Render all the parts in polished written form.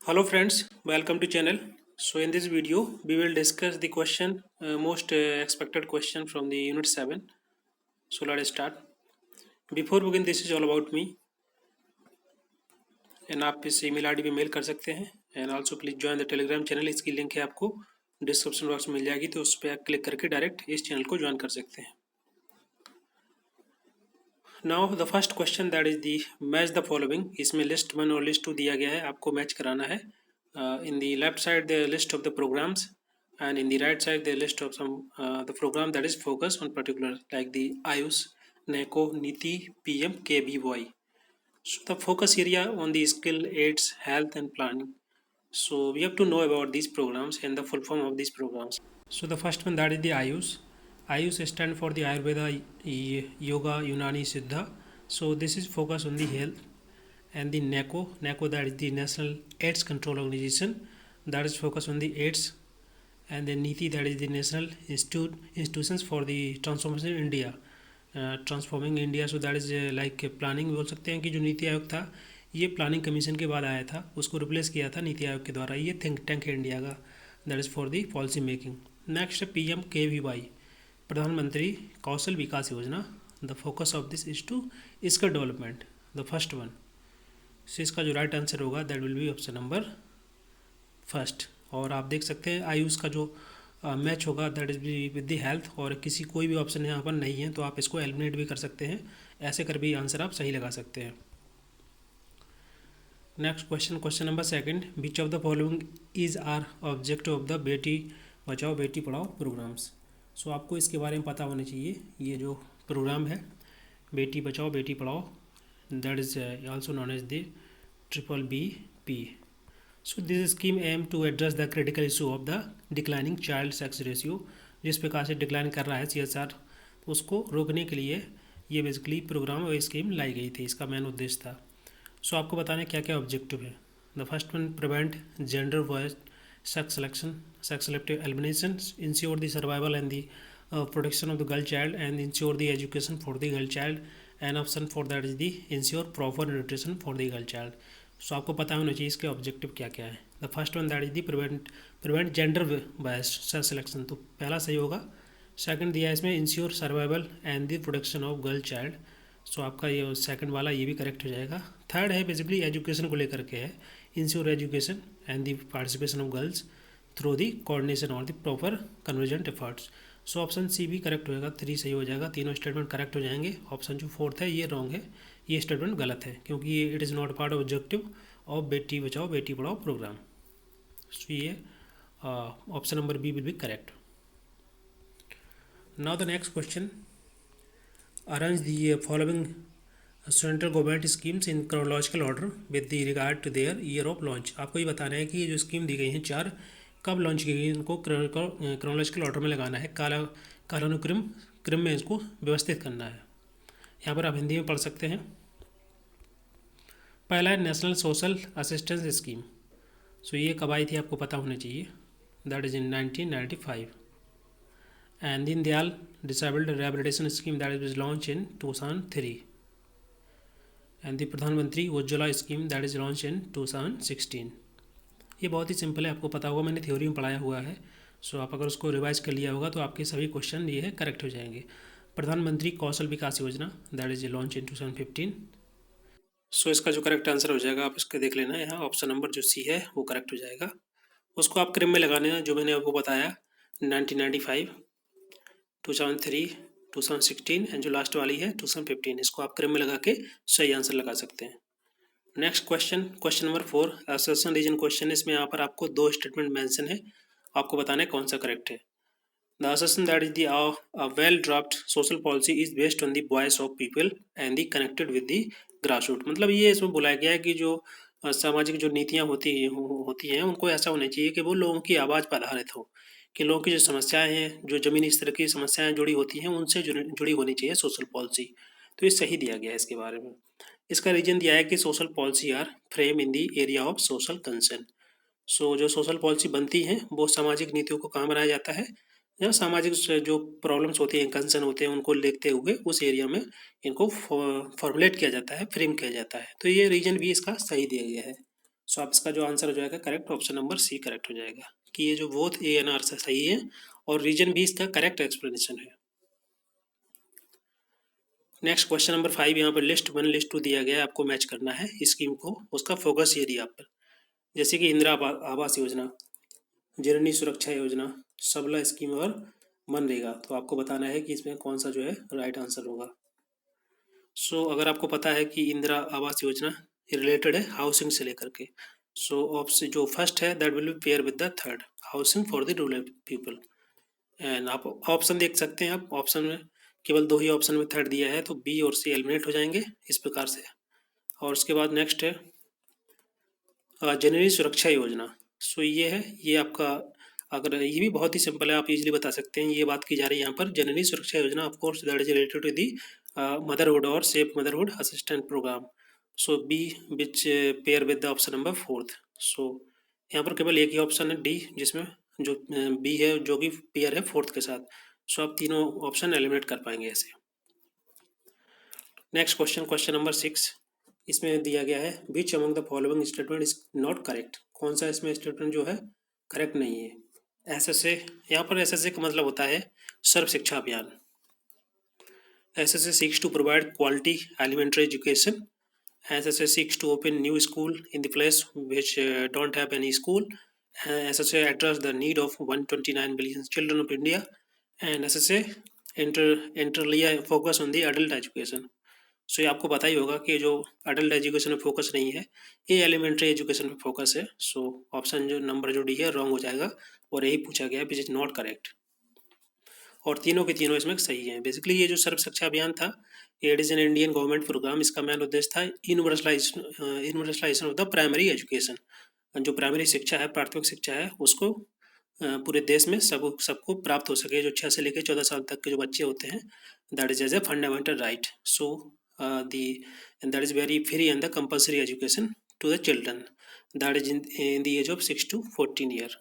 Hello friends, welcome to channel. So in this video, we will discuss the question, most expected question from the unit 7. So let's start. Before begin, this is all about me and आप इस email ID पे mail कर सकते हैं and also please join the telegram channel. इसकी link है आपको description box में मिल जाएगी तो उस पर क्लिक करके डायरेक्ट इस चैनल को ज्वाइन कर सकते हैं. Now the first question that is the match the following. इसमें list 1 और list 2 दिया गया है, आपको मैच कराना है. In the left side the list of the programs and in the right side the list of some the program that is focused on particular like the IUS, NACO, NITI, PM, KBY. So the focus area on the skill aids, health and planning. So we have to know about these programs and the full form of these programs. So the first one that is the IUS. IUS stand for the Ayurveda, Yoga, Unani, Siddha. So this is focus on the health. And the NACO that is the National AIDS Control Organization, that is focused on the AIDS. And the NITI that is the National Institutions for the Transformation in India, transforming India. So that is like planning बोल सकते हैं कि जो नीति आयोग था ये planning commission के बाद आया था, उसको रिप्लेस किया था नीति आयोग के द्वारा. ये थिंक टैंक है इंडिया का, that is for the policy making. Next PMKVY, Pradhan Mantri Kaushal Vikas Yojana. The focus of this is to skill development, the first one. So इसका जो राइट आंसर होगा that will be option number first. और आप देख सकते हैं आयुष का जो मैच होगा that is with the health, और किसी कोई भी ऑप्शन यहाँ पर नहीं है तो आप इसको एलिमिनेट भी कर सकते हैं. ऐसे कर भी आंसर आप सही लगा सकते हैं. Next question, question number second. Which of the following is are objective of the Beti Bachao Beti पढ़ाओ प्रोग्राम्स. सो आपको इसके बारे में पता होना चाहिए. ये जो प्रोग्राम है बेटी Bachao Beti Padhao, that is also known as the BBP. So this scheme aim to address the critical issue of the declining child sex ratio. जिस प्रकार से डिक्लाइन कर रहा है CSR, उसको रोकने के लिए ये बेसिकली प्रोग्राम और स्कीम लाई गई थी. इसका मेन उद्देश्य था. सो आपको बताना क्या क्या ऑब्जेक्टिव है. The first one, prevent gender wise sex selection, sex selective elimination, ensure the survival and the protection of the girl child and ensure the education for the girl child. And option for that is the ensure proper nutrition for the girl child. So आपको पता होना चाहिए इसके objective क्या क्या है. The first one that is the prevent gender bias sex selection, तो पहला सही होगा. सेकंड दिया है इसमें ensure survival and the protection of girl child. So आपका ये सेकंड वाला ये भी करेक्ट हो जाएगा. थर्ड है बेसिकली एजुकेशन को लेकर के है, ensure education and the participation of girls through the coordination और the proper convergent efforts. So option C भी करेक्ट होएगा, 3 सही हो जाएगा. तीनों स्टेटमेंट करेक्ट हो जाएंगे. ऑप्शन जो फोर्थ है ये रॉन्ग है, ये स्टेटमेंट गलत है क्योंकि ये it is not part of objective of Beti Bachao Beti Padhao program. So ये option number B will be correct. Now the next question, arrange the following central government schemes in chronological order with the regard to their year of launch. आपको ये बताना है कि ये जो scheme दी गई हैं 4 कब लॉन्च की गई, इनको क्रोनोलॉजिकल ऑर्डर में लगाना है, कालानुक्रम क्रम में इसको व्यवस्थित करना है. यहाँ पर आप हिंदी में पढ़ सकते हैं. पहला है नेशनल सोशल असिस्टेंस स्कीम. सो ये कब आई थी आपको पता होना चाहिए, that is in 1995. And Deen Dayal disabled rehabilitation scheme that is launch in 2003. And the Pradhan Mantri Ujjwala scheme that is launch in 2016. ये बहुत ही सिंपल है, आपको पता होगा, मैंने थ्योरी में पढ़ाया हुआ है. सो आप अगर उसको रिवाइज कर लिया होगा तो आपके सभी क्वेश्चन ये है करेक्ट हो जाएंगे. प्रधानमंत्री कौशल विकास योजना दैट इज लॉन्च इन 2015. सो इसका जो करेक्ट आंसर हो जाएगा आप इसके देख लेना, यहाँ ऑप्शन नंबर जो सी है वो करेक्ट हो जाएगा. उसको आप क्रम में लगाने हैं जो मैंने आपको बताया, 1995, 2003, 2016 एंड जो लास्ट वाली है 2015. इसको आप क्रम में लगा के सही आंसर लगा सकते हैं. Next question, question number 4, assertion reason question. इसमें यहाँ पर आपको 2 स्टेटमेंट मेंशन है, आपको बताना है कौन सा करेक्ट है. The assertion that is the a well-drafted social policy is based on the voice of people and the connected with the grassroots. मतलब ये इसमें बुलाया गया है कि जो सामाजिक जो नीतियाँ होती हैं उनको ऐसा होना चाहिए कि वो लोगों की आवाज़ पर आधारित हो, कि लोगों की जो समस्याएं हैं, जो ज़मीनी स्तर की समस्याएं जुड़ी होती हैं उनसे जुड़ी होनी चाहिए सोशल पॉलिसी. तो ये सही दिया गया है इसके बारे में. इसका रीजन दिया है कि social policy are frame in the area of social concern. So जो सोशल पॉलिसी बनती हैं वो सामाजिक नीतियों को कहाँ बनाया जाता है, या सामाजिक जो प्रॉब्लम्स होती हैं, कंसर्न होते हैं, उनको देखते हुए उस एरिया में इनको फॉर्मुलेट किया जाता है, फ्रेम किया जाता है. तो ये रीजन भी इसका सही दिया गया है. सो आप इसका जो आंसर हो जाएगा correct, option number C correct हो जाएगा कि ये जो बोथ ए एंड आर से सही है और रीजन भी इसका करेक्ट एक्सप्लेनेशन है। नेक्स्ट क्वेश्चन नंबर 5, यहाँ पर लिस्ट 1 लिस्ट 2 दिया गया है, आपको मैच करना है स्कीम को, उसका फोकस ये दिया पर, जैसे कि इंदिरा आवास योजना, जननी सुरक्षा योजना, सबला स्कीम और मनरेगा। तो आपको बताना है कि इसमें कौन सा जो है राइट आंसर होगा। सो अगर आपको पता है कि इंदिरा आवास योजना रिलेटेड है हाउसिंग से लेकर के, सो ऑप्शन जो फर्स्ट है that will B pair with the third, housing for the rural people. And आप ऑप्शन देख सकते हैं, आप ऑप्शन में केवल 2 ही ऑप्शन में थर्ड दिया है, तो बी और सी एलिमिनेट हो जाएंगे इस प्रकार से। और उसके बाद नेक्स्ट है जननी सुरक्षा योजना। सो ये है, ये आपका, अगर ये भी बहुत ही सिंपल है, आप इजीली बता सकते हैं। ये बात की जा रही है यहाँ पर Janani Suraksha Yojana, of course that is related to the motherhood और safe motherhood assistant programme. So B which pair with the option number fourth. So यहाँ पर केवल एक ही ऑप्शन है डी, जिसमें जो बी है जो कि पेयर है फोर्थ के साथ। सो आप तीनों ऑप्शन एलिमिनेट कर पाएंगे ऐसे। नेक्स्ट क्वेश्चन, क्वेश्चन नंबर 6, इसमें दिया गया है which among the following statement is not correct. कौन सा इसमें स्टेटमेंट जो है करेक्ट नहीं है। एसएसए, यहाँ पर एसएसए का मतलब होता है Sarva Shiksha Abhiyan. SSA seeks to provide quality elementary education. SSA seeks to open new school in the place which don't have any school. SSA address the need of 129 billion children of India, and SSA interly focus on the adult education. सो ये आपको पता ही होगा कि जो adult education में focus नहीं है, ये एलिमेंट्री एजुकेशन में फोकस है। सो ऑप्शन जो नंबर जो डी है रॉन्ग हो जाएगा और यही पूछा गया विच इज नॉट करेक्ट। और तीनों के तीनों इसमें सही हैं। बेसिकली ये जो सर्व शिक्षा अभियान था, it is an Indian government program. इसका मेन उद्देश्य था universalization of the primary education. जो प्राइमरी शिक्षा है, प्राथमिक शिक्षा है, उसको पूरे देश में सबको प्राप्त हो सके, जो 6 से लेकर 14 साल तक के जो बच्चे होते हैं, that is as a fundamental right. So that is very free and the compulsory education to the children that is in the age of 6 to 14 year.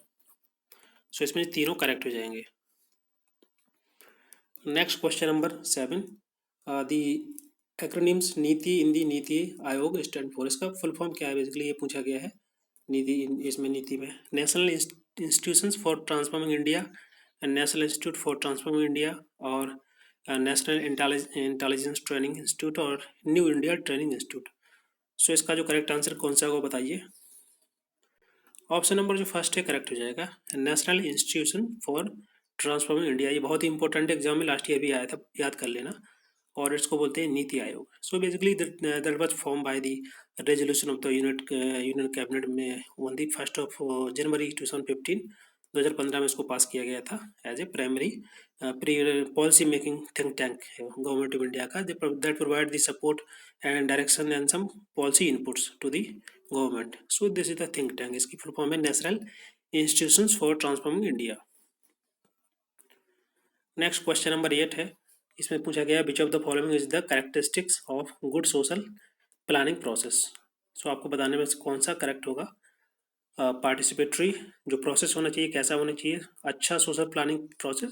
So इसमें तीनों करेक्ट हो जाएंगे। Next question number 7, the acronyms NITI Hindi NITI Aayog stand for, इसका full form क्या है, basically ये पूछा गया है। नीति, इसमें नीति में national institutions for transforming India, national institute for transforming India, और नेशनल इंटेलिजेंस ट्रेनिंग इंस्टीट्यूट और न्यू इंडिया ट्रेनिंग इंस्टीट्यूट। सो इसका जो करेक्ट आंसर कौन सा होगा बताइए। ऑप्शन नंबर जो फर्स्ट है करेक्ट हो जाएगा, national institution for transforming India. ये बहुत ही इंपॉर्टेंट एग्जाम में लास्ट ईयर भी आया था, याद कर लेना। और इसको बोलते हैं NITI Aayog. So basically that was form by the resolution of the union cabinet में ऑन द 1 जनवरी 2015 में इसको पास किया गया था as a primary policy making think tank है गवर्नमेंट ऑफ इंडिया का, that provide the support and direction and some policy inputs to the government. So this is the think tank, इसकी full form है national institutions for transforming India. Next question number 8 है, इसमें पूछा गया which of the following is the characteristics of good social planning process. So आपको बताने में कौन सा करेक्ट होगा। पार्टिसिपेटरी जो प्रोसेस होना चाहिए कैसा होना चाहिए, अच्छा social planning process,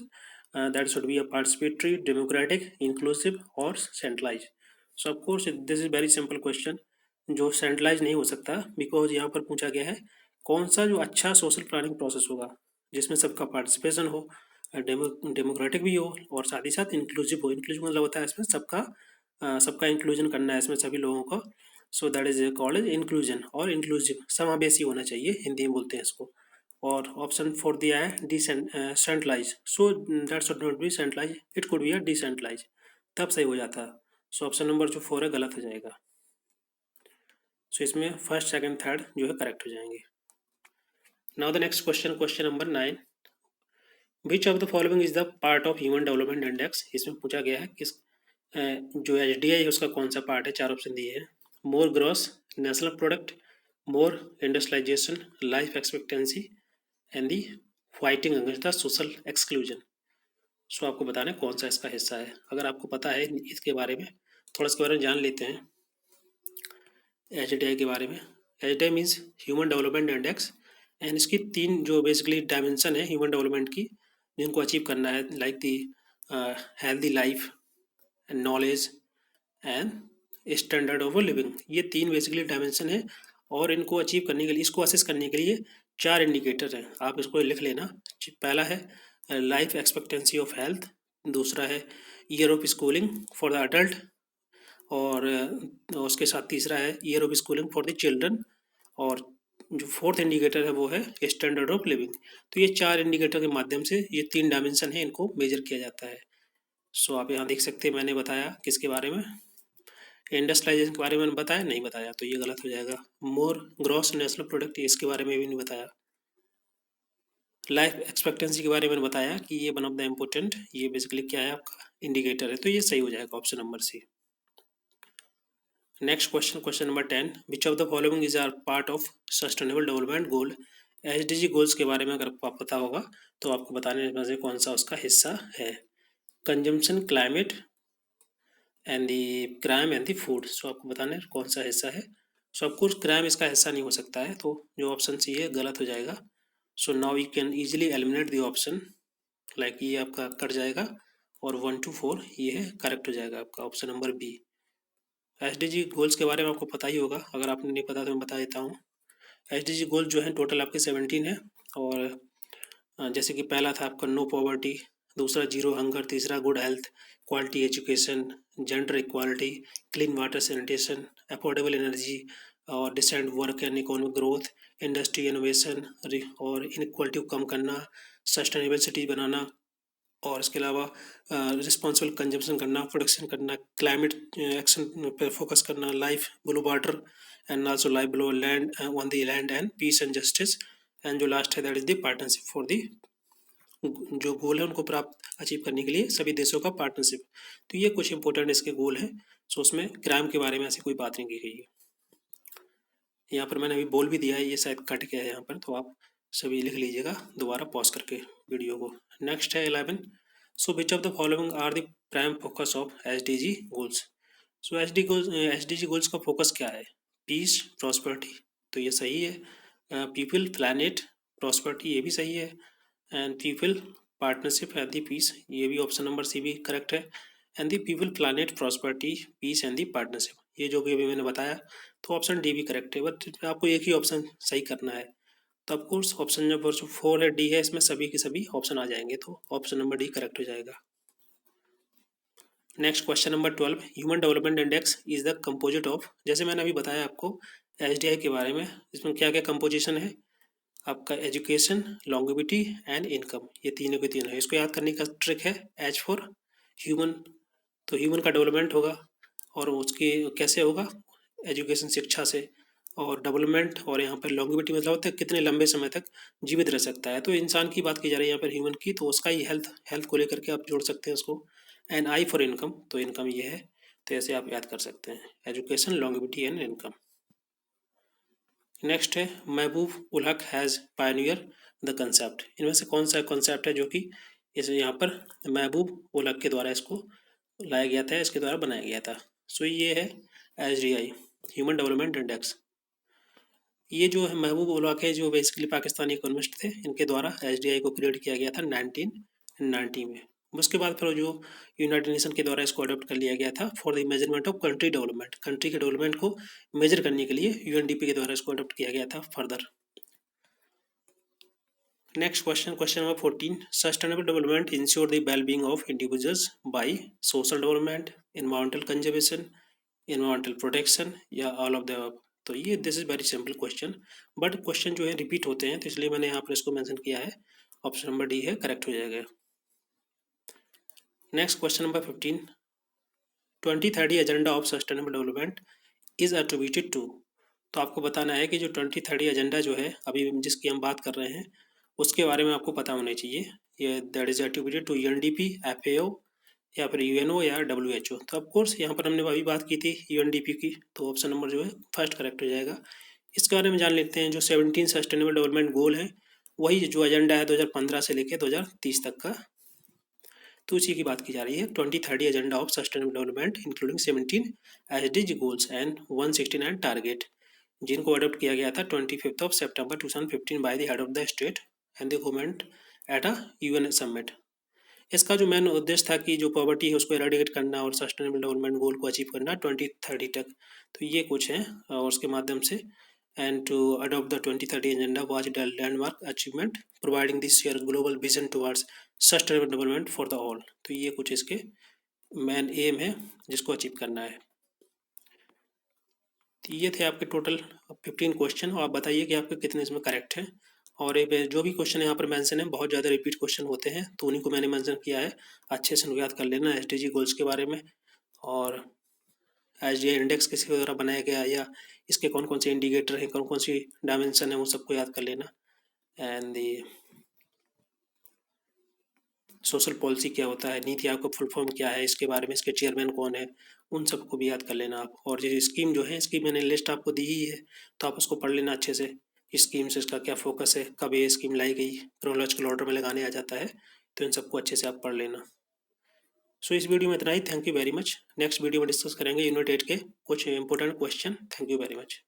that should be a participatory, democratic, inclusive और centralize. So of course this is very simple question, जो सेंट्रलाइज नहीं हो सकता, बिकॉज यहाँ पर पूछा गया है कौन सा जो अच्छा सोशल प्लानिंग प्रोसेस होगा जिसमें सबका पार्टिसिपेशन हो, डेमोक्रेटिक भी हो और साथ ही साथ इंक्लूसिव हो। इंक्लूसिव मतलब होता है इसमें सबका इंक्लूजन करना है इसमें सभी लोगों को। So that is called as inclusion और इंक्लूसिव, समावेशी होना चाहिए, हिंदी में बोलते हैं इसको। और ऑप्शन 4 दिया है decentralize. So that should not be centralize, it could be a decentralize, तब सही हो जाता। सो ऑप्शन नंबर जो 4 है गलत हो जाएगा। सो इसमें फर्स्ट सेकंड थर्ड जो है करेक्ट हो जाएंगे। Now the next question, question number 9, which of the following is the part of human development index. इसमें पूछा गया है किस जो HDI है उसका कौन सा पार्ट है। 4 ऑप्शन दिए हैं, more gross national product, more industrialization, life expectancy and the fighting against the social exclusion. So आपको बताना है कौन सा इसका हिस्सा है। अगर आपको पता है इसके बारे में, थोड़ा इसके बारे में जान लेते हैं HDI के बारे में। HDI means human development index, and इसकी 3 जो बेसिकली डायमेंशन है ह्यूमन डेवलपमेंट की जिनको अचीव करना है, like the healthy life, knowledge and standard of living. ये 3 बेसिकली डायमेंशन है और इनको अचीव करने के लिए, इसको असेस करने के लिए 4 इंडिकेटर हैं, आप इसको लिख लेना। पहला है लाइफ एक्सपेक्टेंसी ऑफ हेल्थ, दूसरा है year of schooling for the adult, और उसके साथ तीसरा है year of schooling for the children, और जो फोर्थ इंडिकेटर है वो है स्टैंडर्ड ऑफ लिविंग। तो ये 4 इंडिकेटर के माध्यम से ये 3 डायमेंशन है, इनको मेजर किया जाता है। सो आप यहाँ देख सकते हैं मैंने बताया किसके बारे में, इंडस्ट्रियलाइजेशन के बारे में बताया, नहीं बताया तो ये गलत हो जाएगा। मोर ग्रॉस नेशनल प्रोडक्ट, इसके बारे में भी नहीं बताया। लाइफ एक्सपेक्टेंसी के बारे में बताया कि ये वन ऑफ द इम्पोर्टेंट, ये बेसिकली क्या है आपका इंडिकेटर है, तो ये सही हो जाएगा option number C. Next question, question number 10, which of the following is are part of sustainable development goal. SDG goals के बारे में अगर आपको पता होगा तो आपको बताने में से कौन सा उसका हिस्सा है। Consumption, climate and the crime and the food, so आपको बताना है कौन सा हिस्सा है। सो ऑफकोर्स क्राइम इसका हिस्सा नहीं हो सकता है, तो जो ऑप्शन सी है गलत हो जाएगा। So now you can easily eliminate the option, like ये आपका कट जाएगा और 1 to 4 ये है करेक्ट हो जाएगा आपका option number B. SDG goals के बारे में आपको पता ही होगा, अगर आपने नहीं पता तो मैं बता देता हूँ। एसडीजी गोल जो है टोटल आपके 17 है, और जैसे कि पहला था आपका नो पॉवर्टी, दूसरा जीरो हंगर, तीसरा good health, quality education, gender equality, clean water sanitation, affordable energy, और decent work and economic growth, industry innovation, और इनक्वालिटी को कम करना, सस्टेनेबल सिटी बनाना, और इसके अलावा रिस्पॉन्सिबल कंजम्पशन करना, प्रोडक्शन करना, क्लाइमेट एक्शन पे फोकस करना, life below water and also life below land on the land, and peace and justice, and जो लास्ट है that is the partnership for the, जो गोल है उनको प्राप्त अचीव करने के लिए सभी देशों का पार्टनरशिप। तो ये कुछ इंपॉर्टेंट इसके गोल हैं। सो उसमें क्राइम के बारे में ऐसी कोई बात नहीं की गई है। यहाँ पर मैंने अभी बोल भी दिया है, ये शायद कट गया है यहाँ पर, तो आप सभी लिख लीजिएगा दोबारा पॉज करके वीडियो को। नेक्स्ट है 11, so which of the following are the prime focus of SDG goals. So SDG goals का फोकस क्या है। पीस, प्रॉस्पेरिटी, तो ये सही है। पीपल, प्लैनेट, प्रॉस्पेरिटी, ये भी सही है। And people, partnership and the peace, ये भी ऑप्शन नंबर सी भी करेक्ट है। And the people, planet, prosperity, peace and the partnership, ये जो कि अभी मैंने बताया, तो ऑप्शन डी भी करेक्ट है। बट आपको एक ही ऑप्शन सही करना है, तो ऑफकोर्स ऑप्शन नंबर जो 4 है, डी है, इसमें सभी के सभी ऑप्शन आ जाएंगे, तो ऑप्शन नंबर डी करेक्ट हो जाएगा। Next question number 12, human development index is the composite of, जैसे मैंने अभी बताया आपको एसडीआई के बारे में, इसमें क्या क्या कंपोजिशन है आपका, एजुकेशन, लॉन्गेविटी एंड इनकम, ये तीनों के तीनों है। इसको याद करने का ट्रिक है एच फॉर ह्यूमन, तो ह्यूमन का डेवलपमेंट होगा, और उसकी कैसे होगा, एजुकेशन, शिक्षा से, और डेवलपमेंट, और यहाँ पर लॉन्गेविटी मतलब होता है कितने लंबे समय तक जीवित रह सकता है, तो इंसान की बात की जा रही है यहाँ पर ह्यूमन की, तो उसका ही हेल्थ को लेकर के आप जोड़ सकते हैं उसको। एंड आई फॉर इनकम, तो इनकम ये है, तो ऐसे आप याद कर सकते हैं, education, longevity and income. Next है महबूब ul Haq has Pioneer the concept, इनमें से कौन सा कॉन्सेप्ट है जो कि इसे यहाँ पर महबूब उल हक के द्वारा इसको लाया गया था, इसके द्वारा बनाया गया था। सो ये है एसडीआई, ह्यूमन डेवलपमेंट इंडेक्स। ये जो है महबूब उल हक है, जो बेसिकली पाकिस्तानी इकोनॉमिस्ट थे, इनके द्वारा एसडीआई को क्रिएट किया गया था 1990 में। उसके बाद फिर जो यूनाइटेड नेशन के द्वारा इसको अडॉप्ट कर लिया गया था for the measurement of country development, country के डेवलपमेंट को मेजर करने के लिए यूएनडीपी के द्वारा इसको अडॉप्ट किया गया था further. Next question, question number 14, sustainable development ensure the wellbeing of individuals by social development, environmental conservation, environmental protection, या ऑल ऑफ द अबव। तो ये this is very simple question, but question जो है repeat होते हैं, तो इसलिए मैंने यहाँ पर इसको मेंशन किया है, ऑप्शन नंबर डी है करेक्ट हो जाएगा। Next question number 15, 2030 agenda of sustainable development is attributed to, तो आपको बताना है कि जो 2030 एजेंडा जो है अभी जिसकी हम बात कर रहे हैं, उसके बारे में आपको पता होना चाहिए। ये that is attributed to UNDP, FAO, या फिर यूएनओ या डब्ल्यूएचओ। तो ऑफकोर्स यहाँ पर हमने अभी बात की थी यूएनडीपी की, तो ऑप्शन नंबर जो है फर्स्ट करेक्ट हो जाएगा। इसके बारे में जान लेते हैं, जो 17 सस्टेनेबल डेवलपमेंट गोल है, वही जो एजेंडा है 2015 से लेकर 2030 तक का, तो उसी की बात की जा रही है। 2030 agenda of sustainable development including 17 SDG goals and 169 target, जिनको अडोप्ट किया गया था 25 सितंबर 2015 by the head of the state and the government at a UN summit. इसका जो मेन उद्देश्य था कि जो पॉवर्टी है उसको एराडिकेट करना और सस्टेनेबल डेवलपमेंट गोल को अचीव करना 2030 तक, तो ये कुछ है, और उसके माध्यम से and to adopt the 2030 agenda was the landmark achievement, providing this year global vision towards sustainable development for the all. तो ये कुछ इसके मेन एम है जिसको अचीव करना है। तो ये थे आपके टोटल 15 क्वेश्चन, और आप बताइए कि आपके कितने इसमें करेक्ट हैं। और ये जो भी क्वेश्चन यहाँ पर मेंशन है बहुत ज़्यादा रिपीट क्वेश्चन होते हैं, तो उन्हीं को मैंने मेंशन किया है, अच्छे से याद कर लेना एसडीजी गोल्स के बारे में। और एच इंडेक्स किसी वगैरह बनाया गया, या इसके कौन कौन से इंडिकेटर हैं, कौन कौन सी डायमेंशन है, वो सबको याद कर लेना। एंड दी सोशल पॉलिसी क्या होता है, नीति आयोग का फुल फॉर्म क्या है, इसके बारे में, इसके चेयरमैन कौन है, उन सबको भी याद कर लेना आप। और ये स्कीम जो है इसकी मैंने लिस्ट आपको दी ही है, तो आप उसको पढ़ लेना अच्छे से। स्कीम से इसका क्या फोकस है, कब ये स्कीम लाई गई, क्रोनोलॉजिकल ऑर्डर में लगाने आ जाता है, तो इन सबको अच्छे से आप पढ़ लेना। सो इस वीडियो में इतना ही। Thank you very much. Next video में डिस्कस करेंगे यूनिट 8 के कुछ important question. Thank you very much.